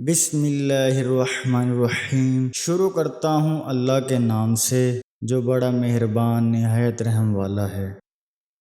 بسم اللہ الرحمن الرحیم۔ شروع کرتا ہوں اللہ کے نام سے جو بڑا مہربان نہایت رحم والا ہے۔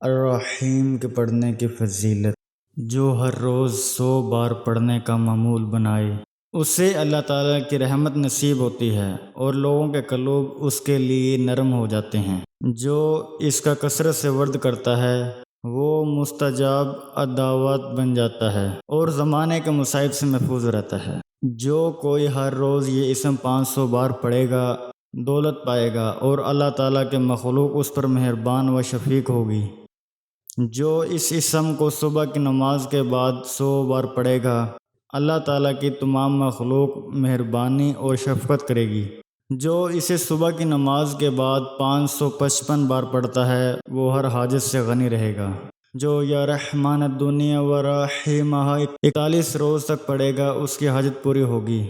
الرحیم کے پڑھنے کی فضیلت: جو ہر روز 100 بار پڑھنے کا معمول بنائے اسے اللہ تعالیٰ کی رحمت نصیب ہوتی ہے اور لوگوں کے قلوب اس کے لیے نرم ہو جاتے ہیں۔ جو اس کا کثرت سے ورد کرتا ہے وہ مستجاب الدعوات بن جاتا ہے اور زمانے کے مصائب سے محفوظ رہتا ہے۔ جو کوئی ہر روز یہ اسم 500 بار پڑھے گا دولت پائے گا اور اللہ تعالیٰ کے مخلوق اس پر مہربان و شفیق ہوگی۔ جو اس اسم کو صبح کی نماز کے بعد 100 بار پڑھے گا اللہ تعالیٰ کی تمام مخلوق مہربانی اور شفقت کرے گی۔ جو اسے صبح کی نماز کے بعد 555 بار پڑھتا ہے وہ ہر حاجت سے غنی رہے گا۔ جو یا رحمان الدنیا و رحیمہا 41 روز تک پڑھے گا اس کی حاجت پوری ہوگی۔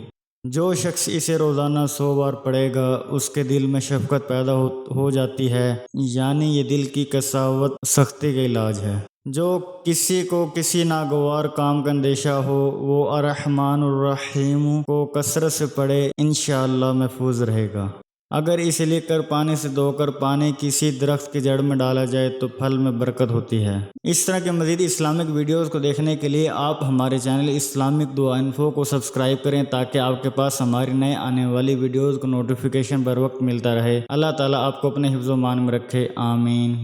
جو شخص اسے روزانہ 100 بار پڑھے گا اس کے دل میں شفقت پیدا ہو جاتی ہے، یعنی یہ دل کی قساوت سختی کا علاج ہے۔ جو کسی کو کسی ناگوار کام کا اندیشہ ہو وہ الرحمن الرحیم کو کثرت سے پڑھے، انشاءاللہ محفوظ رہے گا۔ اگر اسے لکھ کر پانی سے دھو کر پانی کسی درخت کی جڑ میں ڈالا جائے تو پھل میں برکت ہوتی ہے۔ اس طرح کے مزید اسلامک ویڈیوز کو دیکھنے کے لیے آپ ہمارے چینل اسلامک دعا انفو کو سبسکرائب کریں تاکہ آپ کے پاس ہماری نئے آنے والی ویڈیوز کو نوٹیفیکیشن بر وقت ملتا رہے۔ اللہ تعالیٰ آپ کو اپنے حفظ و امان میں رکھے، آمین۔